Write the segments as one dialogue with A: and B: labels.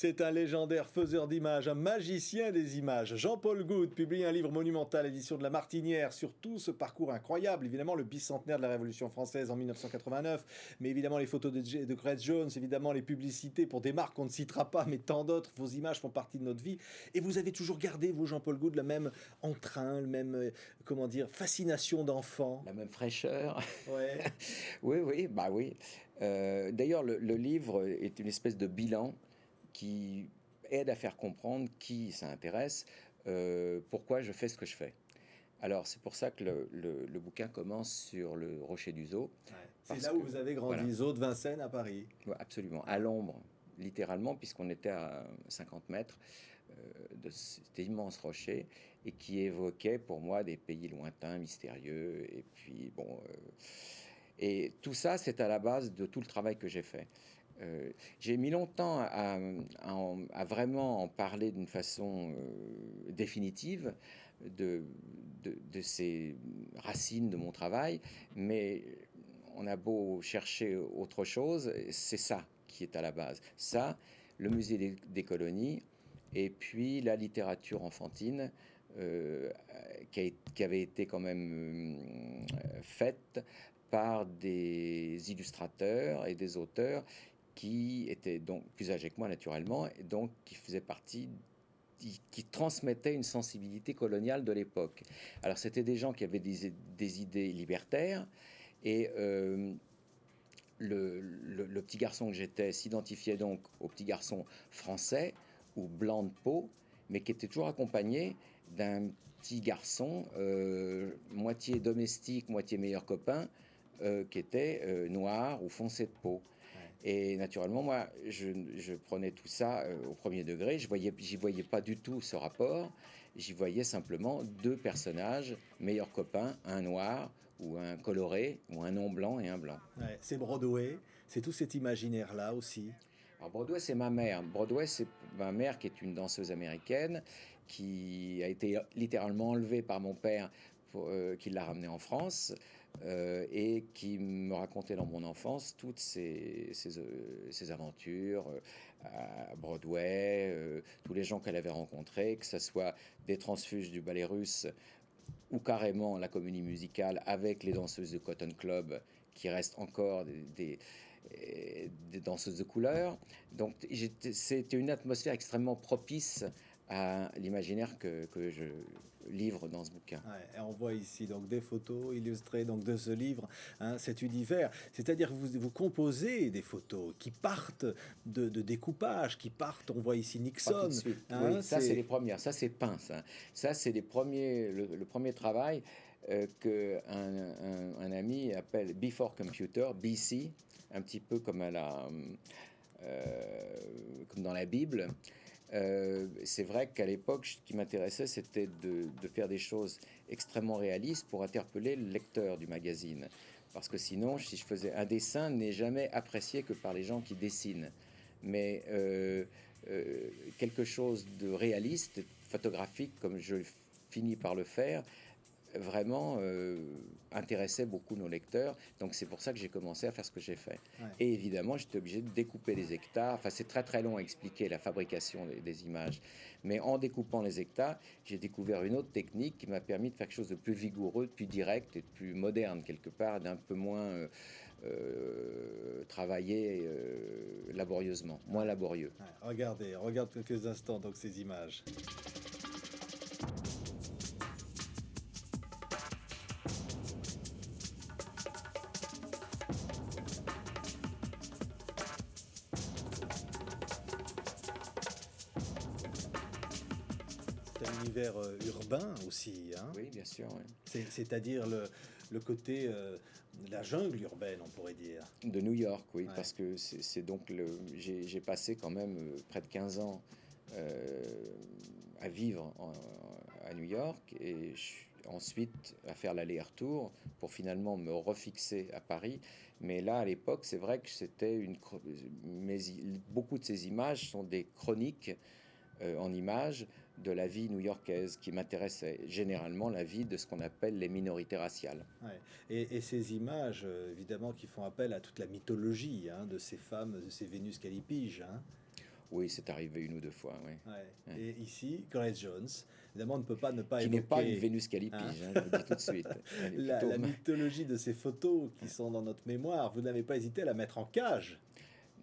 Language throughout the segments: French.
A: C'est un légendaire faiseur d'images, un magicien des images. Jean-Paul Goude publie un livre monumental, édition de La Martinière, sur tout ce parcours incroyable. Évidemment, le bicentenaire de la Révolution française en 1989, mais évidemment les photos de Grace Jones, évidemment les publicités pour des marques qu'on ne citera pas, mais tant d'autres. Vos images font partie de notre vie. Et vous avez toujours gardé, vous, Jean-Paul Goude, le même entrain, le même, comment dire, fascination d'enfant.
B: La même fraîcheur.
A: Ouais.
B: Oui, oui, bah oui. D'ailleurs, le livre est une espèce de bilan qui aide à faire comprendre qui ça intéresse, pourquoi je fais ce que je fais. Alors, c'est pour ça que le bouquin commence sur le Rocher du Zoo.
A: Ouais. C'est
B: Parce
A: là où
B: que,
A: vous avez
B: voilà,
A: grandi, Zoo de Vincennes à Paris.
B: ouais, absolument, à l'ombre, littéralement, puisqu'on était à 50 mètres de cet immense rocher et qui évoquait pour moi des pays lointains, mystérieux. Et puis, bon. Et tout ça, c'est à la base de tout le travail que j'ai fait. J'ai mis longtemps à vraiment en parler d'une façon définitive de ces racines de mon travail, mais on a beau chercher autre chose, c'est ça qui est à la base. Ça, le musée des colonies, et puis la littérature enfantine, qui avait été quand même faite par des illustrateurs et des auteurs qui étaient donc plus âgés que moi naturellement, et donc qui faisaient partie, qui transmettaient une sensibilité coloniale de l'époque. Alors c'était des gens qui avaient des idées libertaires, et le petit garçon que j'étais s'identifiait donc au petit garçon français ou blanc de peau, mais qui était toujours accompagné d'un petit garçon moitié domestique, moitié meilleur copain, qui était noir ou foncé de peau.
A: Ouais.
B: Et naturellement, moi, je prenais tout ça au premier degré. J'y voyais pas du tout ce rapport. J'y voyais simplement deux personnages, meilleurs copains, un noir ou un coloré, ou un non blanc et un blanc.
A: Ouais. C'est Broadway, c'est tout cet imaginaire-là aussi.
B: Alors Broadway, c'est ma mère. Broadway, c'est ma mère qui est une danseuse américaine qui a été littéralement enlevée par mon père qui l'a ramenée en France et qui me racontait dans mon enfance toutes ses aventures à Broadway, tous les gens qu'elle avait rencontrés, que ce soit des transfuges du ballet russe ou carrément la comédie musicale avec les danseuses de Cotton Club qui restent encore des danseuses de couleur. Donc c'était une atmosphère extrêmement propice à l'imaginaire que je livre dans ce bouquin.
A: Ouais, et on voit ici donc des photos illustrées donc de ce livre, hein, cet univers. C'est-à-dire que vous composez des photos qui partent de découpage, qui partent. On voit ici
B: Pas tout de
A: Nixon.
B: suite.
A: Hein,
B: Oui, ça c'est
A: c'est
B: les premières. Ça c'est peint. Ça c'est les premiers. Le premier travail que un ami appelle Before Computer, BC, un petit peu comme comme dans la Bible. C'est vrai qu'à l'époque, ce qui m'intéressait, c'était de faire des choses extrêmement réalistes pour interpeller le lecteur du magazine. Parce que sinon, si je faisais un dessin, n'est jamais apprécié que par les gens qui dessinent. Mais quelque chose de réaliste, photographique, comme je finis par le faire, vraiment intéressait beaucoup nos lecteurs. Donc c'est pour ça que j'ai commencé à faire ce que j'ai fait.
A: ouais.
B: Et évidemment, j'étais obligé de découper les hectares. Enfin, c'est très très long à expliquer la fabrication des images. Mais en découpant les hectares, j'ai découvert une autre technique qui m'a permis de faire quelque chose de plus vigoureux, de plus direct et de plus moderne quelque part, d'un peu moins travaillé laborieusement, moins laborieux.
A: Ouais, regardez, regarde quelques instants donc ces images. C'est un univers urbain aussi, hein.
B: Oui, bien sûr. Oui.
A: C'est-à-dire le côté la jungle urbaine, on pourrait dire.
B: De New York, oui,
A: Ouais.
B: parce que c'est donc j'ai passé quand même près de 15 ans euh, à vivre à New York et ensuite à faire l'aller-retour pour finalement me refixer à Paris. Mais là, à l'époque, c'est vrai que c'était beaucoup de ces images sont des chroniques en images de la vie new-yorkaise qui m'intéressait généralement la vie de ce qu'on appelle les minorités raciales.
A: Ouais. Et ces images, évidemment, qui font appel à toute la mythologie, hein, de ces femmes, de ces Vénus callipyges, hein.
B: Oui, c'est arrivé une ou deux fois, oui.
A: Ouais.
B: Ouais.
A: Et ici, Grace Jones, évidemment, on ne peut pas ne pas
B: Qui n'est pas une
A: évoquer,
B: Vénus
A: hein,
B: calipige, hein, je vous le dis tout de suite. Elle est plutôt...
A: la mythologie de ces photos qui sont dans notre mémoire. Vous n'avez pas hésité à la mettre en cage.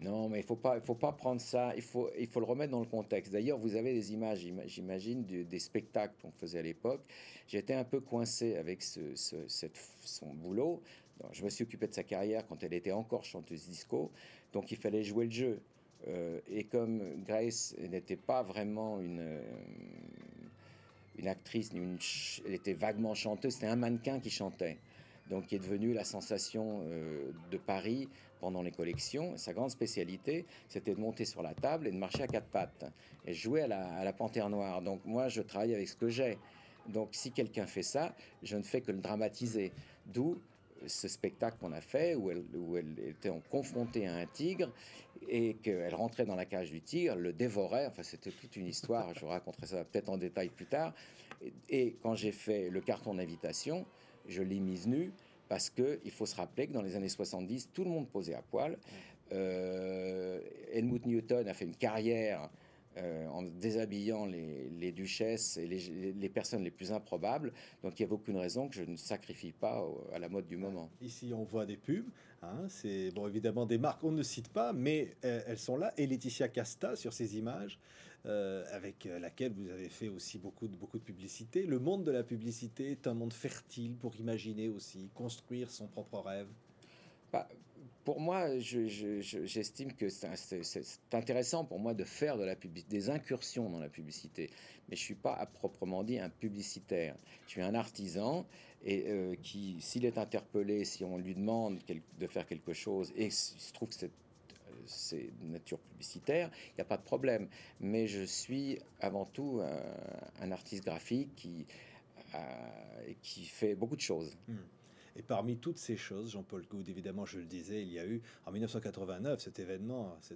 B: Non, mais il faut pas prendre ça, il faut le remettre dans le contexte. D'ailleurs, vous avez des images, j'imagine, des spectacles qu'on faisait à l'époque. J'étais un peu coincé avec son boulot. Donc, je me suis occupé de sa carrière quand elle était encore chanteuse disco, donc il fallait jouer le jeu. Et comme Grace n'était pas vraiment une actrice, elle était vaguement chanteuse, c'était un mannequin qui chantait. Donc, qui est devenu la sensation de Paris pendant les collections. Sa grande spécialité, c'était de monter sur la table et de marcher à quatre pattes et jouer à la panthère noire. Donc, moi, je travaille avec ce que j'ai. Donc, si quelqu'un fait ça, je ne fais que le dramatiser. D'où ce spectacle qu'on a fait où elle était confrontée à un tigre et qu'elle rentrait dans la cage du tigre, le dévorait. Enfin, c'était toute une histoire. Je vous raconterai ça peut-être en détail plus tard. Et quand j'ai fait le carton d'invitation, je l'ai mise nue parce qu'il faut se rappeler que dans les années 70, tout le monde posait à poil. Helmut Newton a fait une carrière en déshabillant les duchesses et les personnes les plus improbables. Donc il n'y avait aucune raison que je ne sacrifie pas à la mode du moment.
A: Ici, on voit des pubs. Hein, c'est bon, évidemment des marques on ne cite pas, mais elles sont là. Et Laetitia Casta sur ces images, avec laquelle vous avez fait aussi beaucoup de publicité. Le monde de la publicité est un monde fertile pour imaginer aussi, construire son propre rêve.
B: Bah, pour moi, j'estime que c'est intéressant pour moi de faire de la des incursions dans la publicité. Mais je ne suis pas à proprement dit un publicitaire. Je suis un artisan et qui, s'il est interpellé, si on lui demande de faire quelque chose et il se trouve que c'est de nature publicitaire, il n'y a pas de problème. Mais je suis avant tout un artiste graphique qui fait beaucoup de choses.
A: Hmm. Et parmi toutes ces choses, Jean-Paul Goude, évidemment, je le disais, il y a eu en 1989 cet événement, ce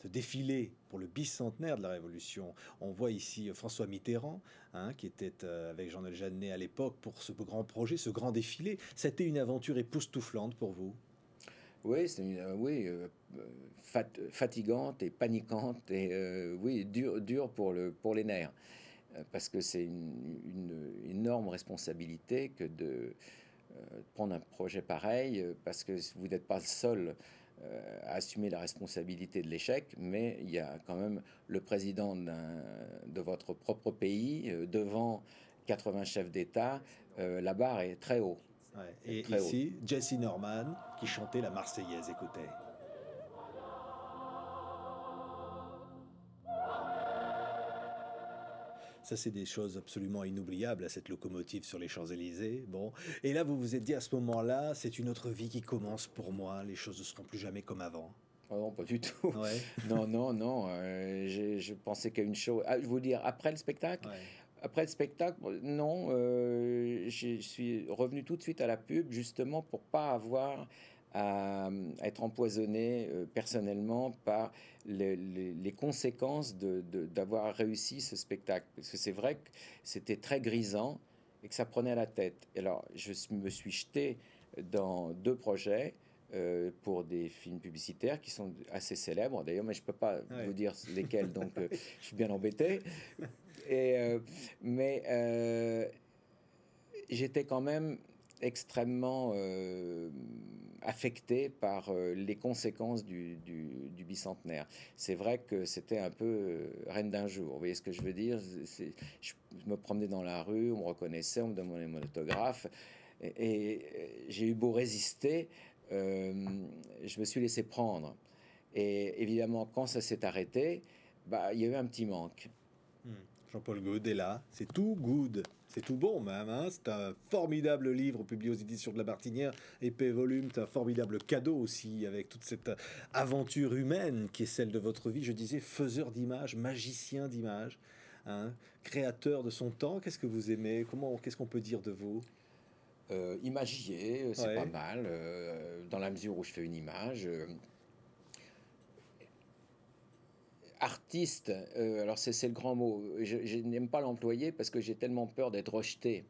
A: défilé pour le bicentenaire de la Révolution. On voit ici François Mitterrand, hein, qui était avec Jean-Noël Jeannet à l'époque pour ce grand projet, ce grand défilé. C'était une aventure époustouflante pour vous.
B: Oui, oui, fatigante et paniquante et oui, dur pour les nerfs. Parce que c'est une énorme responsabilité que de prendre un projet pareil, parce que vous n'êtes pas seul à assumer la responsabilité de l'échec, mais il y a quand même le président de votre propre pays devant 80 chefs d'État. La barre est très haut,
A: Ouais. Et
B: très haute.
A: ici, Jesse Norman qui chantait la Marseillaise, écoutez. Ça, c'est des choses absolument inoubliables à cette locomotive sur les Champs-Élysées. Bon, et là, vous vous êtes dit à ce moment-là, c'est une autre vie qui commence pour moi. Les choses ne seront plus jamais comme avant.
B: Oh non, pas du tout.
A: Ouais,
B: Non, non, non. Je pensais qu'à une chose. Ah, je veux dire, après le spectacle,
A: ouais.
B: non. Je suis revenu tout de suite à la pub, justement pour pas avoir à être empoisonné personnellement par les conséquences d'avoir réussi ce spectacle. Parce que c'est vrai que c'était très grisant et que ça prenait à la tête. Et alors, me suis jeté dans deux projets pour des films publicitaires qui sont assez célèbres d'ailleurs, mais je peux pas
A: Ouais.
B: vous dire lesquels, donc je suis bien embêté. Et, mais j'étais quand même extrêmement affecté par les conséquences du bicentenaire. C'est vrai que c'était un peu reine d'un jour. Vous voyez ce que je veux dire? Je me promenais dans la rue, on me reconnaissait, on me demandait mon autographe. Et j'ai eu beau résister, je me suis laissé prendre. Et évidemment, quand ça s'est arrêté, bah, il y a eu un petit manque.
A: Hmm. Jean-Paul Gaude est là. C'est tout good. C'est tout bon même. Hein. C'est un formidable livre publié aux éditions de La Martinière, épais volume. C'est un formidable cadeau aussi avec toute cette aventure humaine qui est celle de votre vie. Je disais faiseur d'images, magicien d'images, hein, créateur de son temps. Qu'est-ce que vous aimez? Qu'est-ce qu'on peut dire de vous?
B: Imagier, c'est pas
A: Ouais.
B: mal, dans la mesure où je fais une image. Artiste, alors c'est le grand mot. Je n'aime pas l'employer parce que j'ai tellement peur d'être rejeté.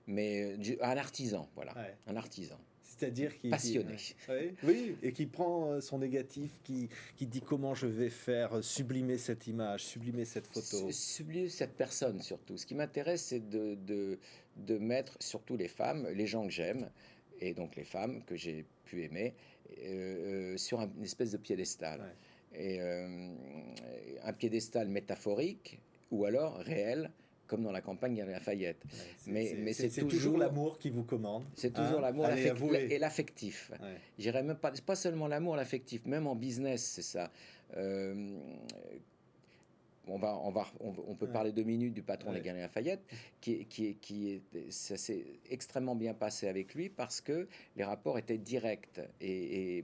B: mais un artisan, voilà,
A: Ouais.
B: un artisan.
A: C'est-à-dire
B: Passionné.
A: Oui, et qui prend son négatif, qui dit comment je vais faire sublimer cette image, sublimer cette photo.
B: Sublimer cette personne surtout. Ce qui m'intéresse, c'est de mettre surtout les femmes, les gens que j'aime, et donc les femmes que j'ai pu aimer, sur une espèce de piédestal.
A: Ouais.
B: Et un piédestal métaphorique ou alors réel, comme dans la campagne de Lafayette.
A: Ouais,
B: Mais c'est
A: toujours l'amour qui vous commande.
B: C'est toujours l'amour et l'affectif.
A: Ouais.
B: Je dirais même pas seulement l'amour, l'affectif, même en business, c'est ça. On peut parler 2 minutes du patron des Galeries Lafayette, ça s'est extrêmement bien passé avec lui parce que les rapports étaient directs et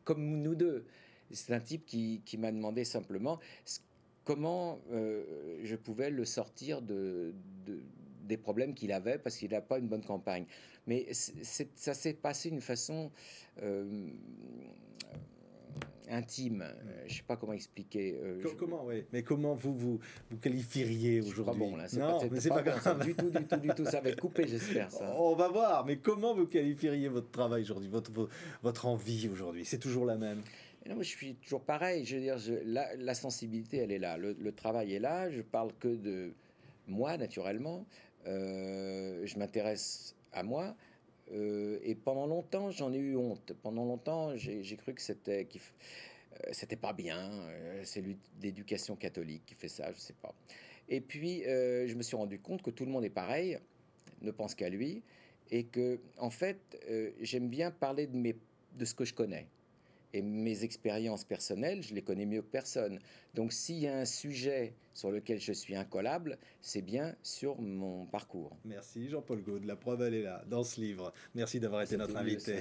B: comme nous deux. C'est un type qui m'a demandé simplement comment je pouvais le sortir des problèmes qu'il avait parce qu'il n'a pas une bonne campagne. Mais ça s'est passé d'une façon intime. Je ne sais pas comment expliquer.
A: Comment, oui. Mais comment vous qualifieriez aujourd'hui?
B: Pas bon, là.
A: Mais c'est pas grave.
B: Du tout. Ça va être coupé, j'espère. Ça.
A: On va voir. Mais comment vous qualifieriez votre travail aujourd'hui, votre envie aujourd'hui? C'est toujours la même?
B: Et non, moi, je suis toujours pareil. Je veux dire, la sensibilité, elle est là. Le travail est là. Je parle que de moi, naturellement. Je m'intéresse à moi. Et pendant longtemps, j'en ai eu honte. Pendant longtemps, j'ai cru que c'était pas bien. C'est l'éducation catholique qui fait ça, je sais pas. Et puis, je me suis rendu compte que tout le monde est pareil, ne pense qu'à lui, et que, en fait, j'aime bien parler de ce que je connais. Et mes expériences personnelles, je les connais mieux que personne. Donc, s'il y a un sujet sur lequel je suis incollable, c'est bien sur mon parcours.
A: Merci Jean-Paul Gaude. La preuve, elle est là, dans ce livre. Merci d'avoir été notre invité.